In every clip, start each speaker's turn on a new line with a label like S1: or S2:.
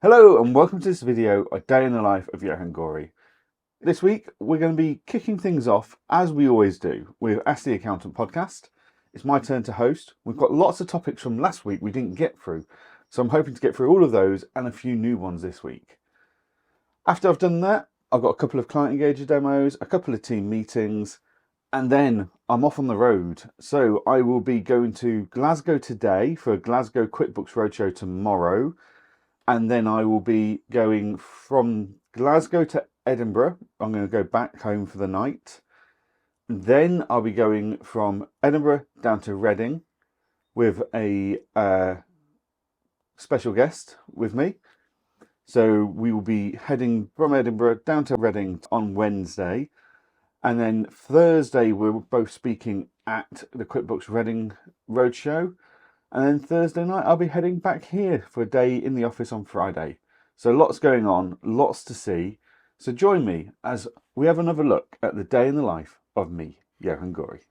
S1: Hello and welcome to this video, A Day in the Life of Johann Goree. This week we're going to be kicking things off, as we always do, with Ask the Accountant podcast. It's my turn to host. We've got lots of topics from last week we didn't get through, so I'm hoping to get through all of those and a few new ones this week. After I've done that, I've got a couple of client engager demos, a couple of team meetings, and then I'm off on the road. So I will be going to Glasgow today for a Glasgow QuickBooks Roadshow tomorrow. And then I will be going from Glasgow to Edinburgh. I'm going to go back home for the night. Then I'll be going from Edinburgh down to Reading with a special guest with me. So we will be heading from Edinburgh down to Reading on Wednesday. And then Thursday, we're both speaking at the QuickBooks Reading Roadshow. And then Thursday night, I'll be heading back here for a day in the office on Friday. So lots going on, lots to see. So join me as we have another look at the day in the life of me, Johann Goree.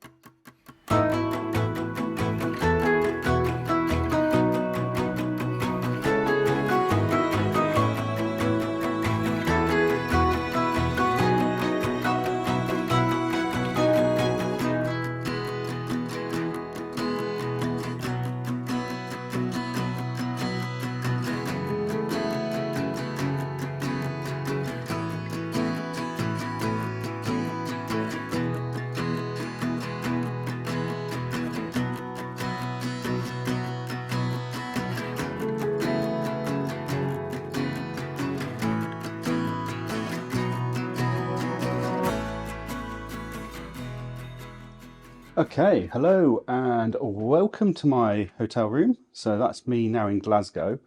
S1: Okay, hello and welcome to my hotel room. So that's me now in Glasgow.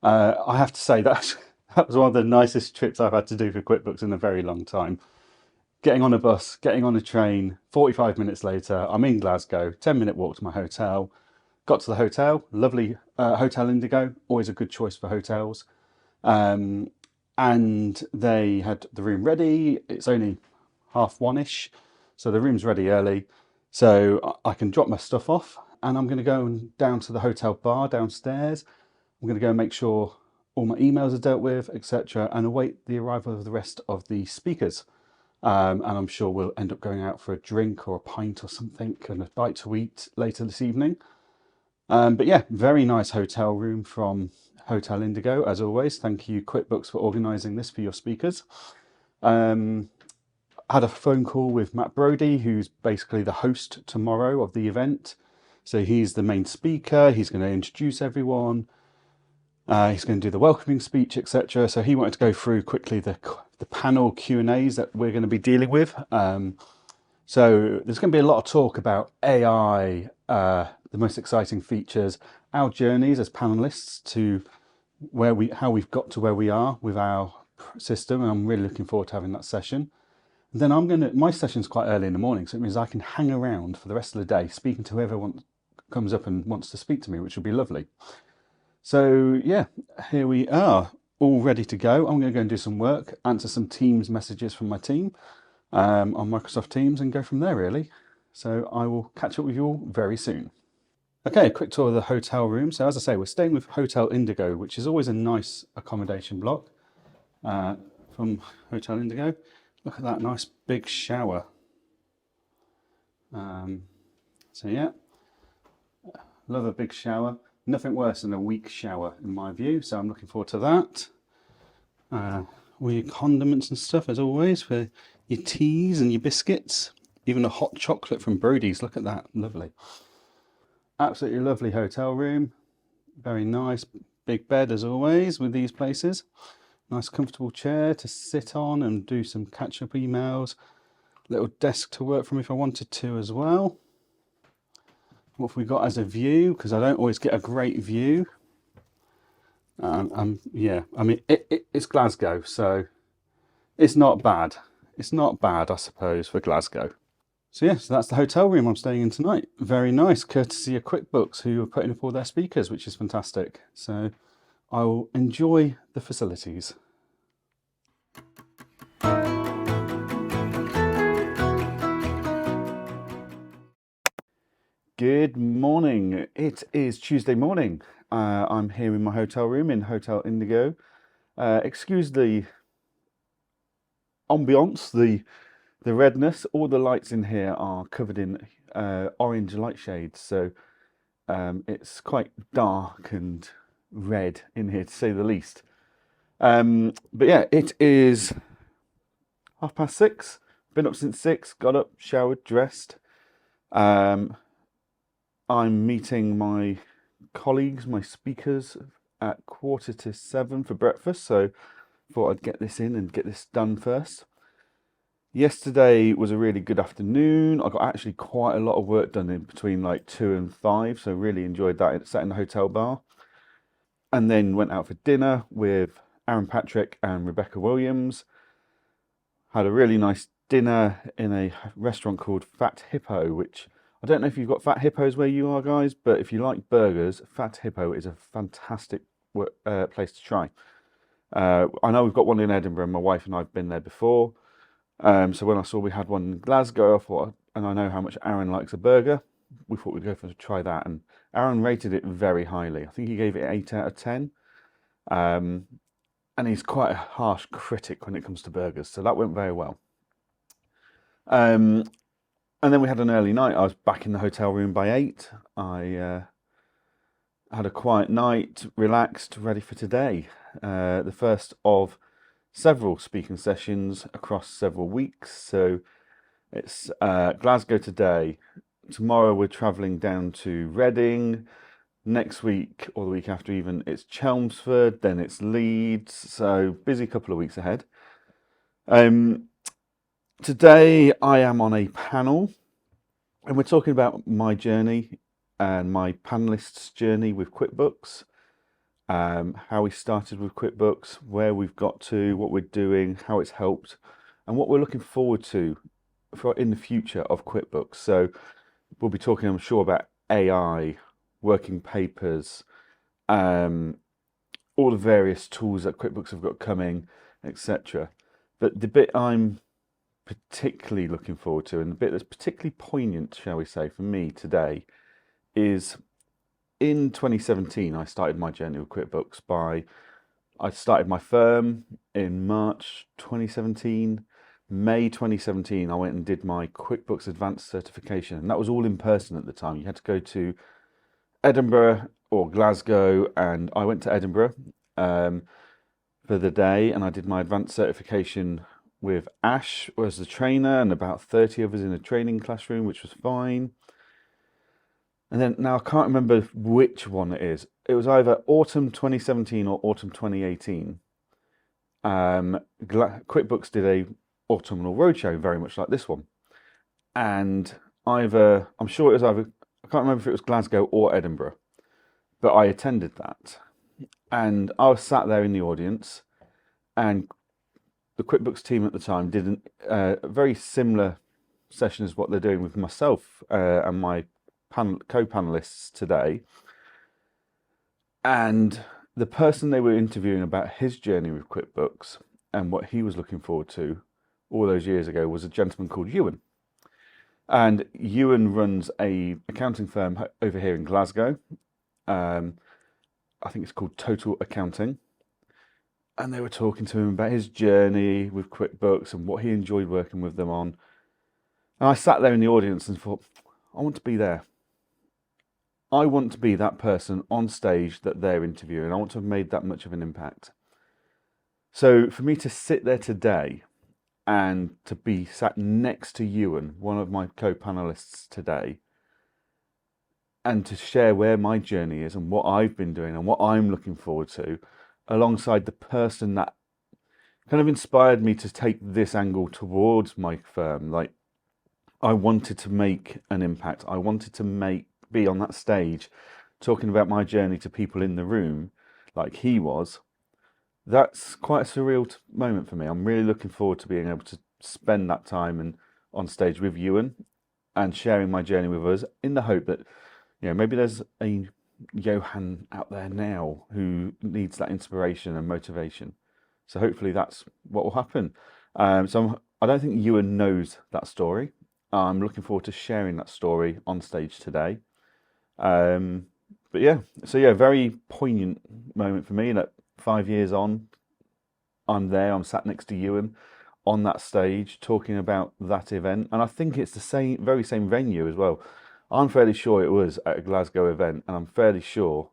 S1: I have to say that was one of the nicest trips I've had to do for QuickBooks in a very long time. Getting on a bus, getting on a train, 45 minutes later, I'm in Glasgow, 10-minute walk to my hotel. Got to the hotel, lovely Hotel Indigo, always a good choice for hotels. And they had the room ready. It's only 1:30ish, so the room's ready early. So I can drop my stuff off and I'm going to go down to the hotel bar downstairs. I'm going to go and make sure all my emails are dealt with, etc. and await the arrival of the rest of the speakers. And I'm sure we'll end up going out for a drink or a pint or something and a bite to eat later this evening. But yeah, very nice hotel room from Hotel Indigo, as always. Thank you, QuickBooks, for organising this for your speakers. Had a phone call with Matt Brody, who's basically the host tomorrow of the event. So he's the main speaker. He's going to introduce everyone. He's going to do the welcoming speech, etc. So he wanted to go through quickly the panel Q&As that we're going to be dealing with. So there's going to be a lot of talk about AI, the most exciting features, our journeys as panelists to how we've got to where we are with our system. And I'm really looking forward to having that session. Then my session's quite early in the morning, so it means I can hang around for the rest of the day speaking to whoever comes up and wants to speak to me, which will be lovely. So yeah, here we are, all ready to go. I'm going to go and do some work, answer some Teams messages from my team on Microsoft Teams and go from there really. So I will catch up with you all very soon. Okay, a quick tour of the hotel room. So as I say, we're staying with Hotel Indigo, which is always a nice accommodation block from Hotel Indigo. Look at that nice big shower. So yeah, love a big shower. Nothing worse than a weak shower in my view, so I'm looking forward to that. All your condiments and stuff as always for your teas and your biscuits. Even a hot chocolate from Brody's, look at that, lovely. Absolutely lovely hotel room. Very nice, big bed as always with these places. Nice comfortable chair to sit on and do some catch-up emails. Little desk to work from if I wanted to as well. What have we got as a view? Because I don't always get a great view. Yeah, I mean, it's Glasgow, so it's not bad. It's not bad, I suppose, for Glasgow. So yeah, so that's the hotel room I'm staying in tonight. Very nice, courtesy of QuickBooks, who are putting up all their speakers, which is fantastic. So I will enjoy the facilities. Good morning. It is Tuesday morning I'm here in my hotel room in Hotel Indigo. Excuse the ambiance, the redness. All the lights in here are covered in orange light shades, so it's quite dark and red in here, to say the least. But yeah, it is 6:30. Been up since 6. Got up, showered, dressed. I'm meeting my colleagues, my speakers, at 6:45 for breakfast, so thought I'd get this in and get this done first. Yesterday was a really good afternoon. I got actually quite a lot of work done in between like 2 and 5, so really enjoyed that. Sat in the hotel bar and then went out for dinner with Aaron Patrick and Rebecca Williams. Had a really nice dinner in a restaurant called Fat Hippo, which I don't know if you've got Fat Hippos where you are, guys, but if you like burgers, Fat Hippo is a fantastic place to try. I know we've got one in Edinburgh, and my wife and I have been there before. So when I saw we had one in Glasgow, I thought, and I know how much Aaron likes a burger, we thought we'd go for a try that. And Aaron rated it very highly. I think he gave it 8 out of 10. And he's quite a harsh critic when it comes to burgers, so that went very well. And then we had an early night. I was back in the hotel room by 8. I had a quiet night, relaxed, ready for today. The first of several speaking sessions across several weeks. So it's Glasgow today. Tomorrow we're travelling down to Reading. Next week, or the week after even, it's Chelmsford, then it's Leeds. So busy couple of weeks ahead. Today I am on a panel and we're talking about my journey and my panelists' journey with QuickBooks. How we started with QuickBooks, where we've got to, what we're doing, how it's helped, and what we're looking forward to for in the future of QuickBooks. So we'll be talking, I'm sure, about AI, working papers, all the various tools that QuickBooks have got coming, etc. But the bit I'm particularly looking forward to, and the bit that's particularly poignant, shall we say, for me today, is in 2017, I started my journey with QuickBooks I started my firm in March 2017. May 2017, I went and did my QuickBooks Advanced certification, and that was all in person at the time. You had to go to Edinburgh or Glasgow, and I went to Edinburgh for the day, and I did my advanced certification with Ash as the trainer and about 30 of us in a training classroom, which was fine. And then, now I can't remember which one it is. It was either autumn 2017 or autumn 2018. QuickBooks did a autumnal roadshow very much like this one. And I'm sure it was either, I can't remember if it was Glasgow or Edinburgh, but I attended that. And I was sat there in the audience, and the QuickBooks team at the time did a very similar session as what they're doing with myself and my co-panelists today. And the person they were interviewing about his journey with QuickBooks and what he was looking forward to all those years ago was a gentleman called Ewan. And Ewan runs a accounting firm over here in Glasgow. I think it's called Total Accounting. And they were talking to him about his journey with QuickBooks and what he enjoyed working with them on. And I sat there in the audience and thought, I want to be there. I want to be that person on stage that they're interviewing. I want to have made that much of an impact. So for me to sit there today and to be sat next to Ewan, one of my co-panelists today, and to share where my journey is and what I've been doing and what I'm looking forward to, alongside the person that kind of inspired me to take this angle towards my firm. Like, I wanted to make an impact. I wanted to be on that stage talking about my journey to people in the room like he was. That's quite a surreal moment for me. I'm really looking forward to being able to spend that time and on stage with Ewan and sharing my journey with us, in the hope that, maybe there's a Johann out there now who needs that inspiration and motivation. So hopefully that's what will happen. I don't think Ewan knows that story. I'm looking forward to sharing that story on stage today. But yeah, so yeah, very poignant moment for me. That 5 years on, I'm there. I'm sat next to Ewan on that stage talking about that event, and I think it's the very same venue as well. I'm fairly sure it was at a Glasgow event, and I'm fairly sure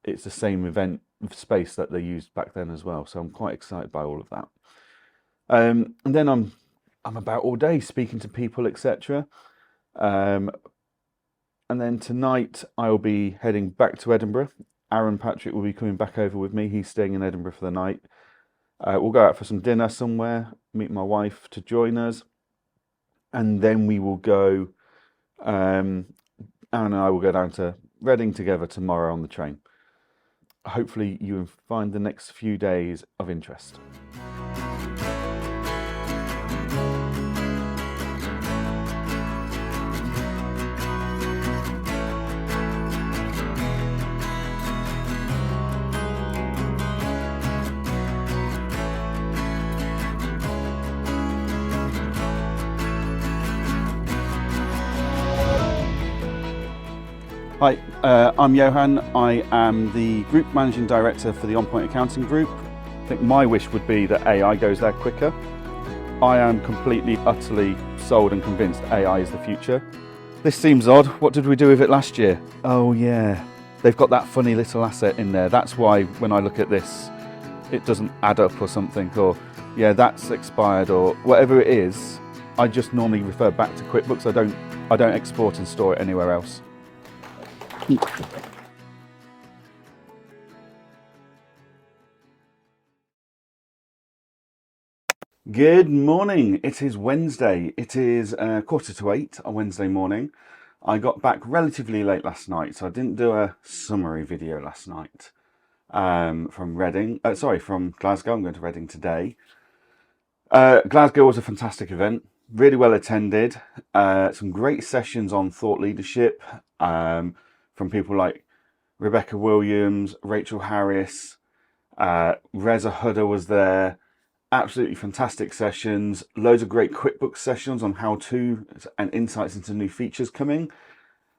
S1: it's the same event space that they used back then as well. So I'm quite excited by all of that. And then I'm about all day speaking to people, etc. And then tonight I'll be heading back to Edinburgh. Aaron Patrick will be coming back over with me. He's staying in Edinburgh for the night. We'll go out for some dinner somewhere, meet my wife to join us, and then we will go. Aaron and I will go down to Reading together tomorrow on the train. Hopefully, you will find the next few days of interest. Hi, I'm Johann. I am the Group Managing Director for the OnPoint Accounting Group. I think my wish would be that AI goes there quicker. I am completely, utterly sold and convinced AI is the future. This seems odd. What did we do with it last year? Oh yeah, they've got that funny little asset in there. That's why when I look at this, it doesn't add up or something, or yeah, that's expired or whatever it is. I just normally refer back to QuickBooks. I don't export and store it anywhere else. Good morning. It is Wednesday. It is 7:45 on Wednesday morning. I got back relatively late last night, so I didn't do a summary video last night from Glasgow. I'm going to Reading today. Glasgow was a fantastic event, really well attended. Some great sessions on thought leadership from people like Rebecca Williams, Rachel Harris, Reza Huda was there. Absolutely fantastic sessions, loads of great QuickBooks sessions on how-to and insights into new features coming.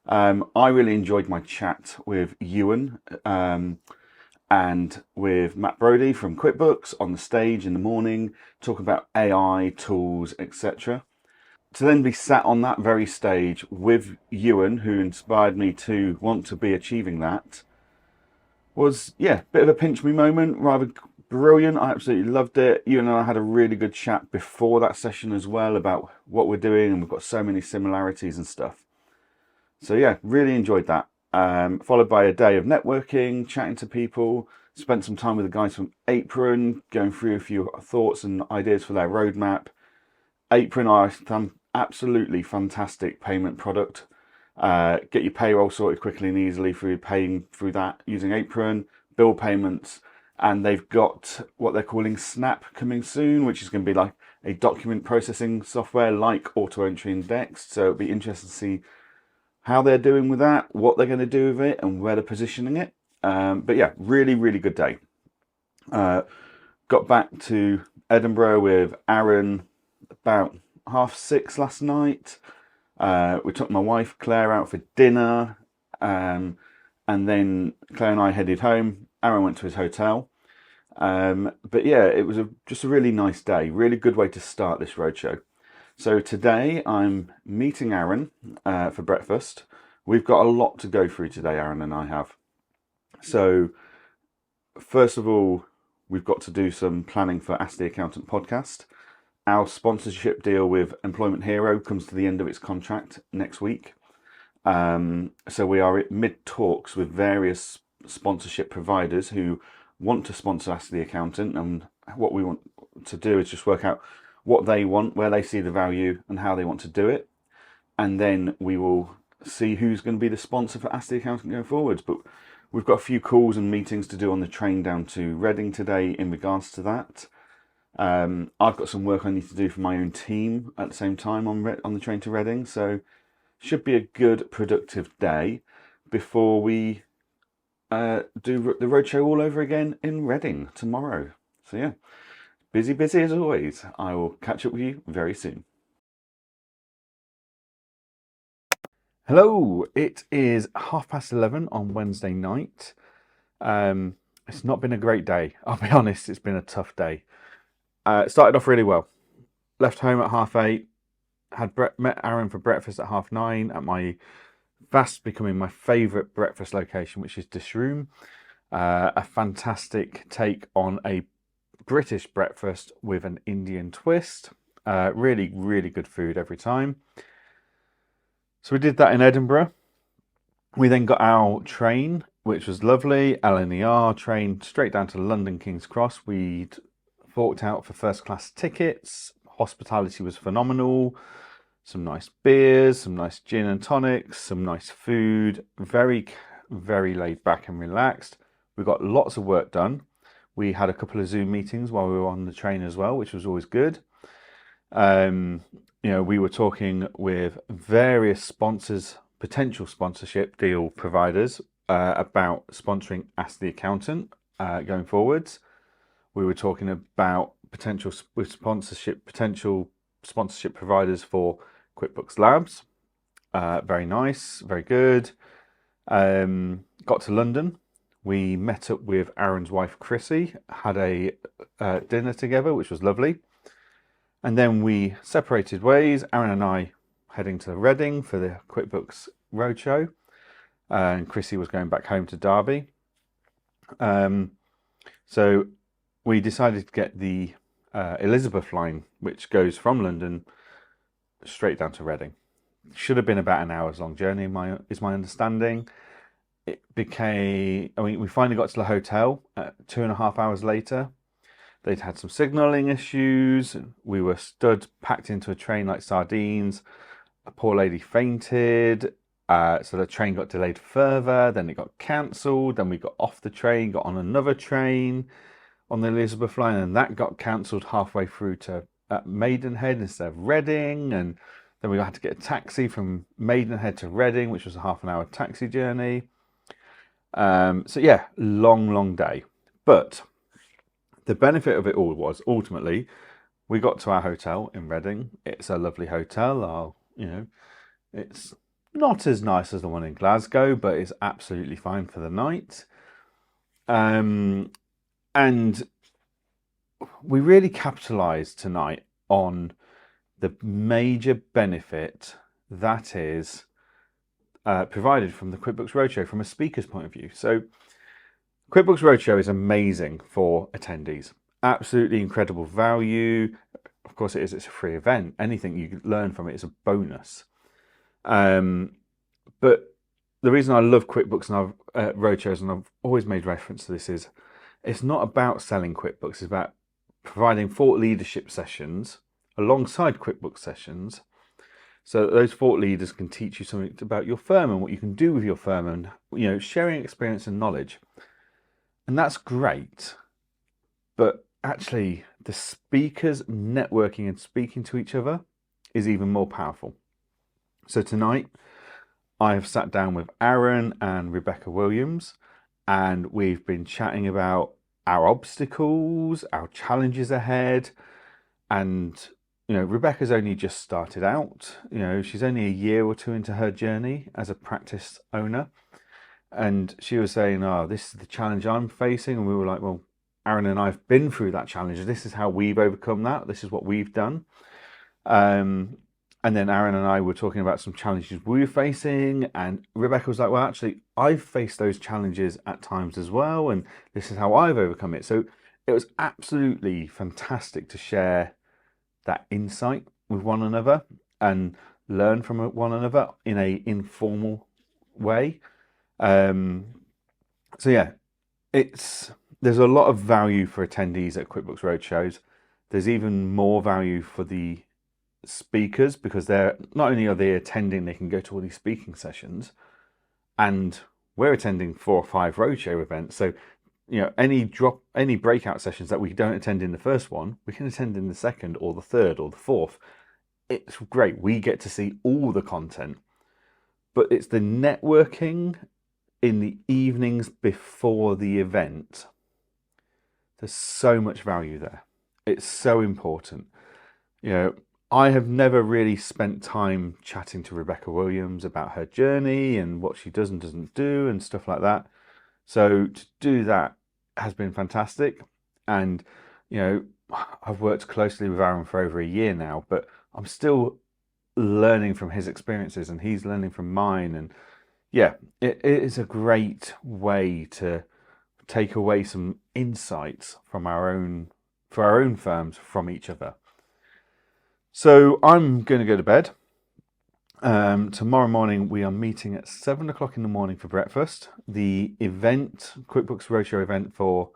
S1: I really enjoyed my chat with Ewan and with Matt Brodie from QuickBooks on the stage in the morning, talking about AI, tools, etc. To then be sat on that very stage with Ewan, who inspired me to want to be achieving that, was, yeah, a bit of a pinch me moment, rather brilliant. I absolutely loved it. You and I had a really good chat before that session as well about what we're doing, and we've got so many similarities and stuff. So yeah, really enjoyed that. Followed by a day of networking, chatting to people, spent some time with the guys from Apron, going through a few thoughts and ideas for their roadmap. Apron are an absolutely fantastic payment product. Get your payroll sorted quickly and easily through paying through that using Apron, bill payments, and they've got what they're calling Snap coming soon, which is going to be like a document processing software like Auto Entry and Dex. So it'll be interesting to see how they're doing with that, what they're going to do with it, and where they're positioning it. But yeah, really, really good day. Got back to Edinburgh with Aaron about 6:30 last night. We took my wife Claire out for dinner, and then Claire and I headed home. Aaron went to his hotel. But yeah, it was just a really nice day, really good way to start this roadshow. So today I'm meeting Aaron for breakfast. We've got a lot to go through today, Aaron and I have. So first of all, we've got to do some planning for Ask the Accountant podcast. Our sponsorship deal with Employment Hero comes to the end of its contract next week. So we are at mid talks with various sponsorship providers who want to sponsor Ask the Accountant, and what we want to do is just work out what they want, where they see the value, and how they want to do it. And then we will see who's going to be the sponsor for Ask the Accountant going forwards. But we've got a few calls and meetings to do on the train down to Reading today in regards to that. I've got some work I need to do for my own team at the same time on the train to Reading. So should be a good, productive day before we do the roadshow all over again in Reading tomorrow. So yeah, busy as always. I will catch up with you very soon. Hello, it is 11:30 on Wednesday night. It's not been a great day. I'll be honest, it's been a tough day. It started off really well. Left home at 8:30, met Aaron for breakfast at 9:30 at my fast becoming my favourite breakfast location, which is Dish Room. A fantastic take on a British breakfast with an Indian twist. Really, really good food every time. So we did that in Edinburgh. We then got our train, which was lovely, LNER train straight down to London King's Cross. We'd forked out for first class tickets. Hospitality was phenomenal. Some nice beers, some nice gin and tonics, some nice food. Very, very laid back and relaxed. We got lots of work done. We had a couple of Zoom meetings while we were on the train as well, which was always good. We were talking with various sponsors, potential sponsorship deal providers, about sponsoring Ask the Accountant going forwards. We were talking about potential sponsorship providers for QuickBooks Labs. Very nice, very good. Got to London. We met up with Aaron's wife, Chrissy, had a dinner together, which was lovely. And then we separated ways. Aaron and I heading to Reading for the QuickBooks Roadshow. And Chrissy was going back home to Derby. So we decided to get the Elizabeth line, which goes from London straight down to Reading. Should have been about an hour's long journey, is my understanding. We finally got to the hotel 2.5 hours later. They'd had some signalling issues. We were packed into a train like sardines. A poor lady fainted. So the train got delayed further. Then it got cancelled. Then we got off the train, got on another train on the Elizabeth line, and that got cancelled halfway through to Maidenhead instead of Reading. And then we had to get a taxi from Maidenhead to Reading, which was a half an hour taxi journey. So yeah, long day. But the benefit of it all was ultimately we got to our hotel in Reading. It's a lovely hotel. It's not as nice as the one in Glasgow, but it's absolutely fine for the night. And we really capitalised tonight on the major benefit that is provided from the QuickBooks Roadshow from a speaker's point of view. So QuickBooks Roadshow is amazing for attendees. Absolutely incredible value. Of course it is, it's a free event. Anything you learn from it is a bonus. But the reason I love QuickBooks and Roadshows, and I've always made reference to this, is it's not about selling QuickBooks. It's about providing thought leadership sessions alongside QuickBooks sessions, so that those thought leaders can teach you something about your firm and what you can do with your firm, and sharing experience and knowledge. And that's great. But actually, the speakers networking and speaking to each other is even more powerful. So tonight, I have sat down with Aaron and Rebecca Williams, and we've been chatting about our obstacles, our challenges ahead. And, Rebecca's only just started out. She's only a year or two into her journey as a practice owner. And she was saying, this is the challenge I'm facing. And we were like, well, Aaron and I have been through that challenge. This is how we've overcome that. This is what we've done. And then Aaron and I were talking about some challenges we were facing. And Rebecca was like, well, actually, I've faced those challenges at times as well. And this is how I've overcome it. So it was absolutely fantastic to share that insight with one another and learn from one another in a informal way. So yeah, there's a lot of value for attendees at QuickBooks Roadshows. There's even more value for the speakers, because they're not only are they attending, they can go to all these speaking sessions, and we're attending 4 or 5 roadshow events. So any breakout sessions that we don't attend in the first one, we can attend in the second or the third or the fourth. It's great. We get to see all the content, but it's the networking in the evenings before the event. There's so much value there. It's so important. I have never really spent time chatting to Rebecca Williams about her journey and what she does and doesn't do and stuff like that. So to do that has been fantastic. And, you know, I've worked closely with Aaron for over a year now, but I'm still learning from his experiences and he's learning from mine. And yeah, it is a great way to take away some insights from for our own firms from each other. So I'm going to go to bed. Tomorrow morning we are meeting at 7 o'clock in the morning for breakfast. The event, QuickBooks Roadshow event for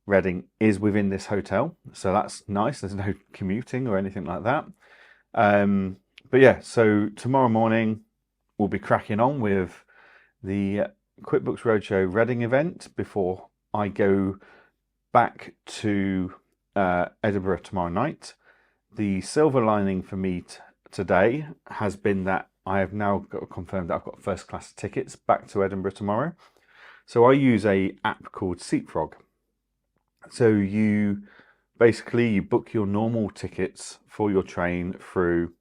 S1: Reading, is within this hotel, so that's nice. There's no commuting or anything like that. But yeah, so tomorrow morning we'll be cracking on with the QuickBooks Roadshow Reading event before I go back to Edinburgh tomorrow night. The silver lining for me today has been that I have now got confirmed that I've got first class tickets back to Edinburgh tomorrow. So I use a app called SeatFrog. So you basically book your normal tickets for your train through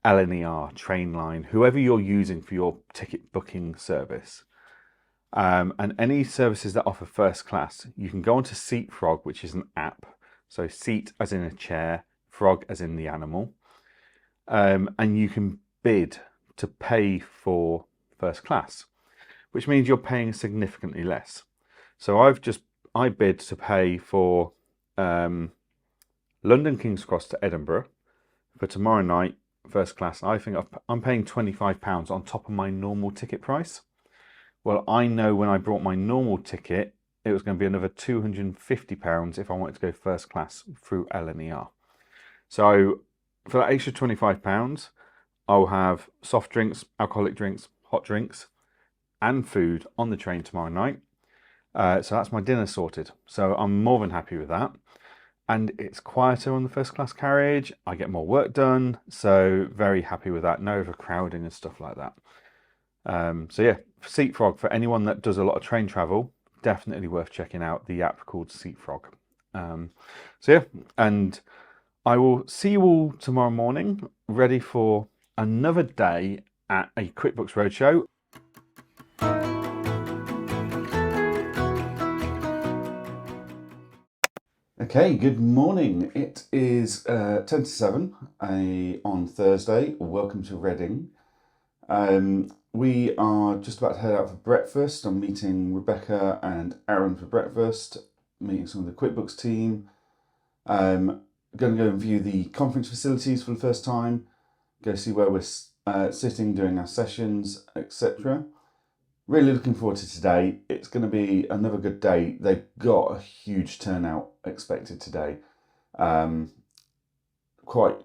S1: LNER, Trainline, whoever you're using for your ticket booking service. And any services that offer first class, you can go onto SeatFrog, which is an app. So seat as in a chair, frog as in the animal. And you can bid to pay for first class, which means you're paying significantly less. So I bid to pay for London King's Cross to Edinburgh for tomorrow night, first class. I think I'm paying £25 on top of my normal ticket price. Well, I know when I bought my normal ticket, it was going to be another £250 if I wanted to go first class through LNER. So for that extra £25, I'll have soft drinks, alcoholic drinks, hot drinks, and food on the train tomorrow night. So that's my dinner sorted. So I'm more than happy with that. And it's quieter on the first class carriage. I get more work done. So very happy with that. No overcrowding and stuff like that. So yeah, SeatFrog, for anyone that does a lot of train travel, definitely worth checking out the app called SeatFrog. So yeah, and I will see you all tomorrow morning, ready for another day at a QuickBooks Roadshow. Okay, good morning. It is 10 to 7 on Thursday. Welcome to Reading. We are just about to head out for breakfast. I'm meeting Rebecca and Aaron for breakfast, meeting some of the QuickBooks team. Going to go and view the conference facilities for the first time, go see where we're sitting, doing our sessions, etc. Really looking forward to today. It's going to be another good day. They've got a huge turnout expected today. Quite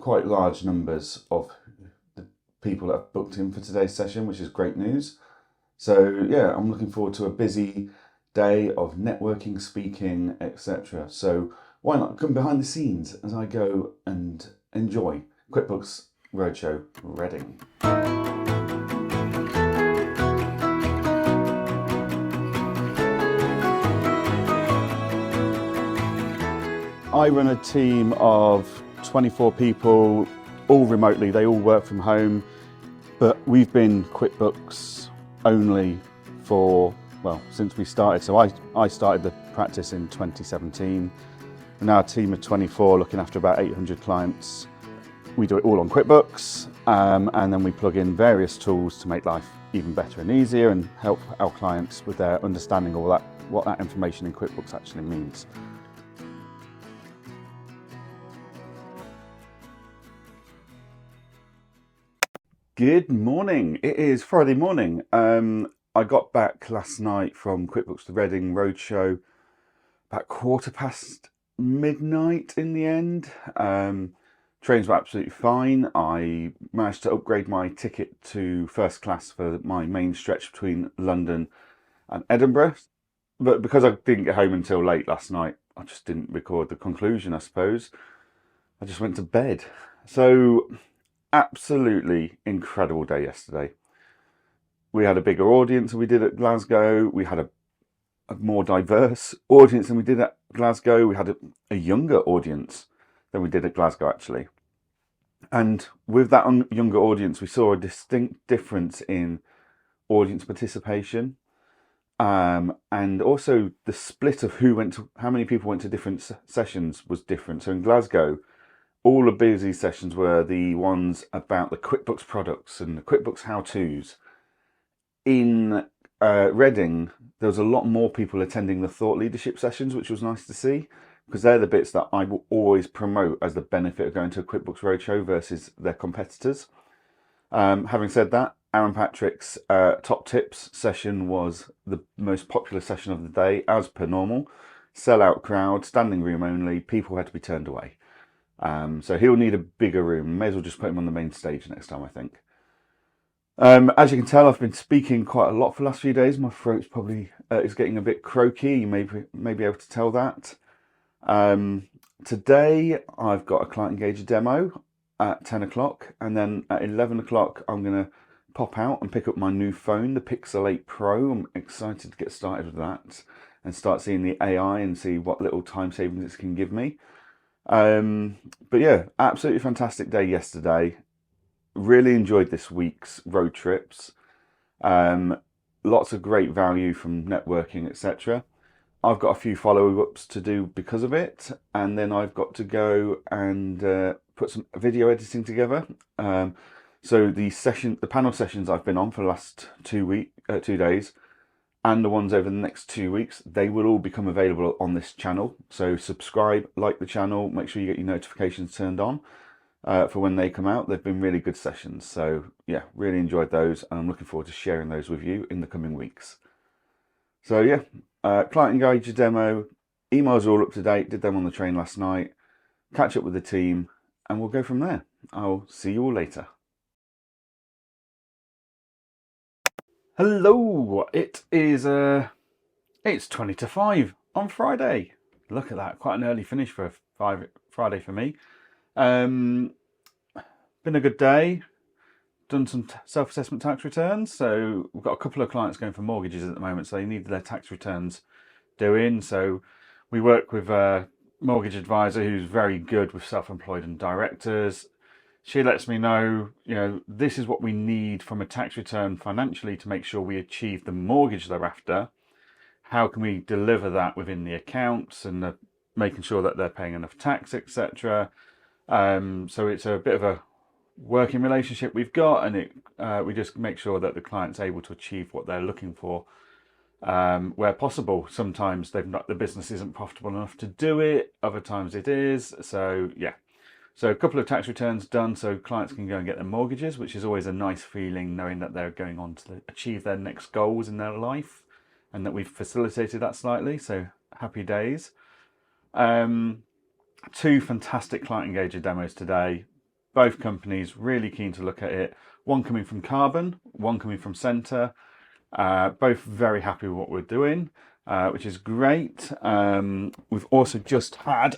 S1: large numbers of the people that have booked in for today's session, which is great news. So yeah, I'm looking forward to a busy day of networking, speaking, etc. So why not come behind the scenes as I go and enjoy QuickBooks Roadshow Reading. I run a team of 24 people, all remotely. They all work from home, but we've been QuickBooks only for, well, since we started. So I started the practice in 2017. We're now a team of 24 looking after about 800 clients. We do it all on QuickBooks, and then we plug in various tools to make life even better and easier and help our clients with their understanding of what that information in QuickBooks actually means. Good morning. It is Friday morning. I got back last night from QuickBooks the Reading Roadshow about midnight in the end. Trains were absolutely fine. I managed to upgrade my ticket to first class for my main stretch between London and Edinburgh. But because I didn't get home until late last night, I just didn't record the conclusion, I suppose. I just went to bed. So absolutely incredible day yesterday. We had a bigger audience than we did at Glasgow. We had a more diverse audience than we did at Glasgow. We had a younger audience than we did at Glasgow, actually.
S2: And with that younger audience, we saw a distinct difference in audience participation. And also the split of how many people went to different sessions was different. So in Glasgow, all the busy sessions were the ones about the QuickBooks products and the QuickBooks how-tos. In Reading, there was a lot more people attending the thought leadership sessions, which was nice to see, because they're the bits that I will always promote as the benefit of going to a QuickBooks Roadshow versus their competitors. Having said that, Aaron Patrick's top tips session was the most popular session of the day, as per normal. Sellout crowd, standing room only, people had to be turned away. So he'll need a bigger room. May as well just put him on the main stage next time, I think. As you can tell, I've been speaking quite a lot for the last few days. My throat's probably is getting a bit croaky. You may be able to tell that. Today, I've got a client engager demo at 10 o'clock, and then at 11 o'clock, I'm going to pop out and pick up my new phone, the Pixel 8 Pro. I'm excited to get started with that and start seeing the AI and see what little time savings it can give me. But yeah, absolutely fantastic day yesterday. Really enjoyed this week's road trips. Lots of great value from networking, etc. I've got a few follow-ups to do because of it, and then I've got to go and put some video editing together. So the panel sessions I've been on for the last 2 days, and the ones over the next 2 weeks, they will all become available on this channel. So subscribe, like the channel, make sure you get your notifications turned on for when they come out. They've been really good sessions. So yeah, really enjoyed those, and I'm looking forward to sharing those with you in the coming weeks. So yeah, client engager demo, emails are all up to date, did them on the train last night, catch up with the team, and we'll go from there. I'll see you all later.
S1: Hello, it's 20 to 5 on Friday. Look at that, quite an early finish for a Friday for me. Been a good day. Done some self-assessment tax returns. So we've got a couple of clients going for mortgages at the moment, so they need their tax returns doing. So we work with a mortgage advisor who's very good with self-employed and directors. She lets me know, this is what we need from a tax return financially to make sure we achieve the mortgage they're after. How can we deliver that within the accounts and making sure that they're paying enough tax, etc. So it's a bit of a working relationship we've got, and we just make sure that the client's able to achieve what they're looking for where possible. Sometimes the business isn't profitable enough to do it, other times it is. So yeah, so a couple of tax returns done so clients can go and get their mortgages, which is always a nice feeling, knowing that they're going on to achieve their next goals in their life and that we've facilitated that slightly. So happy days. Two fantastic client engager demos today. Both companies really keen to look at it. One coming from Carbon, one coming from Centre. Both very happy with what we're doing, which is great. We've also just had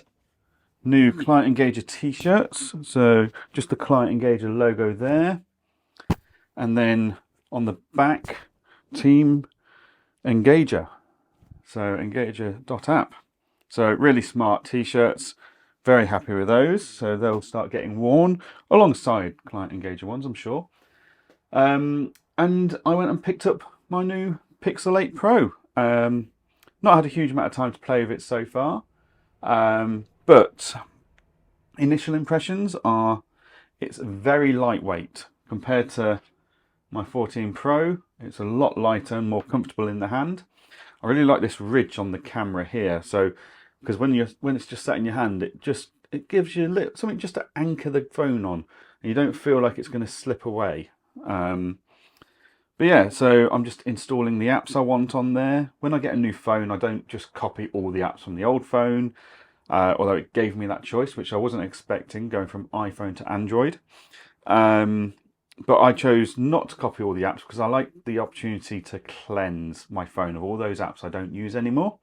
S1: new client engager t-shirts. So just the client engager logo there. And then on the back, Team Engager. So engager.app. So really smart t-shirts. Very happy with those. So they'll start getting worn alongside client engager ones, I'm sure. And I went and picked up my new Pixel 8 Pro. Not had a huge amount of time to play with it so far. But initial impressions are it's very lightweight compared to my 14 Pro. It's a lot lighter and more comfortable in the hand. I really like this ridge on the camera here. So, because when it's just sat in your hand, it gives you something just to anchor the phone on, and you don't feel like it's going to slip away. But yeah, so I'm just installing the apps I want on there. When I get a new phone, I don't just copy all the apps from the old phone, although it gave me that choice, which I wasn't expecting, going from iPhone to Android. But I chose not to copy all the apps because I like the opportunity to cleanse my phone of all those apps I don't use anymore.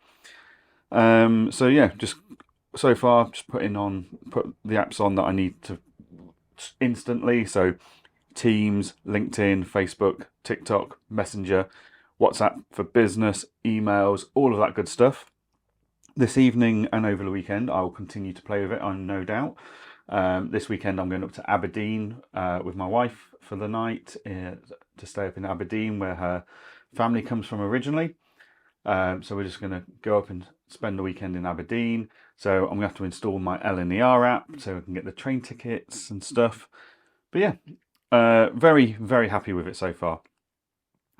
S1: So yeah, just so far just put the apps on that I need to instantly. So Teams, LinkedIn, Facebook, TikTok, Messenger, WhatsApp for business, emails, all of that good stuff. This evening and over the weekend, I will continue to play with it, I'm no doubt.
S2: This weekend I'm going up to Aberdeen with my wife for the night to stay up in Aberdeen, where her family comes from originally. So we're just going to go up and spend the weekend in Aberdeen. So I'm going to have to install my LNER app so I can get the train tickets and stuff. But yeah, very, very happy with it so far.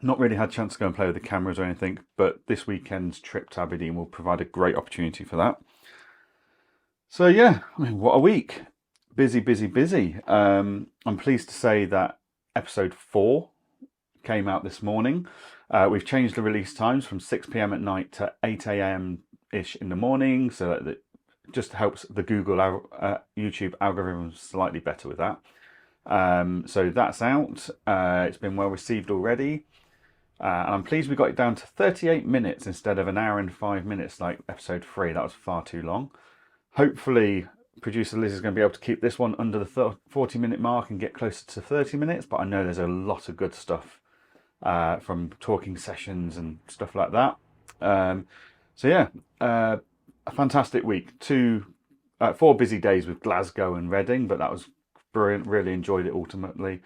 S2: Not really had a chance to go and play with the cameras or anything, but this weekend's trip to Aberdeen will provide a great opportunity for that. So yeah, I mean, what a week. Busy, busy, busy. I'm pleased to say that episode 4 came out this morning. We've changed the release times from 6 p.m. at night to 8 a.m.-ish in the morning, so that it just helps the Google YouTube algorithm slightly better with that. So that's out. It's been well received already. And I'm pleased we got it down to 38 minutes instead of an hour and 5 minutes like episode 3. That was far too long. Hopefully, producer Liz is going to be able to keep this one under the 40-minute mark and get closer to 30 minutes. But I know there's a lot of good stuff from talking sessions and stuff like that. So yeah, a fantastic week. 4 busy days with Glasgow and Reading, but that was brilliant. Really enjoyed it ultimately.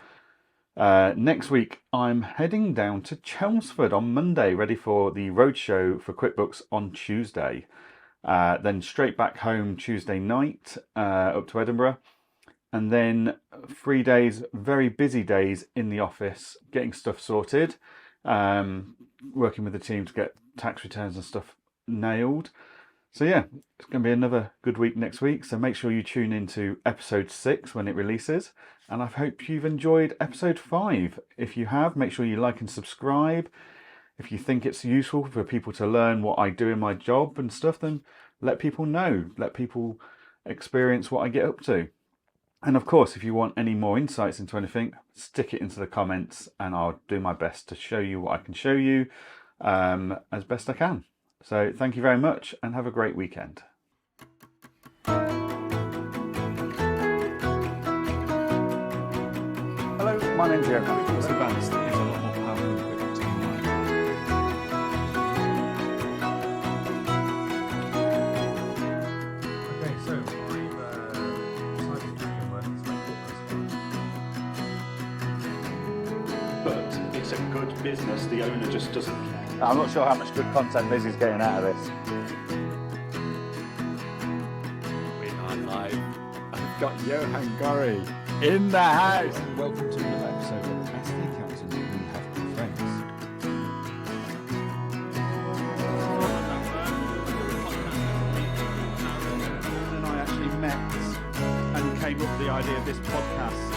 S2: Next week, I'm heading down to Chelmsford on Monday, ready for the roadshow for QuickBooks on Tuesday. Then straight back home Tuesday night, up to Edinburgh. And then 3 days, very busy days in the office, getting stuff sorted, working with the team to get tax returns and stuff nailed. So yeah, it's going to be another good week next week. So make sure you tune into episode 6 when it releases. And I hope you've enjoyed episode 5. If you have, make sure you like and subscribe. If you think it's useful for people to learn what I do in my job and stuff, then let people know. Let people experience what I get up to. And of course, if you want any more insights into anything, stick it into the comments and I'll do my best to show you what I can show you as best I can. So thank you very much and have a great weekend. Hello, my name's Johann. QuickBooks Advanced is a lot more powerful than QuickBooks Online. Okay, so I've decided to convert this QuickBooks. But it's a good business, the owner just doesn't care. I'm not sure how much good content Liz is getting out of this.
S3: We are live. I've got Johann Goree in the house.
S1: Welcome to another episode of Ask the Accountant We Have Good Friends.
S3: And I actually met and came up with the idea of this podcast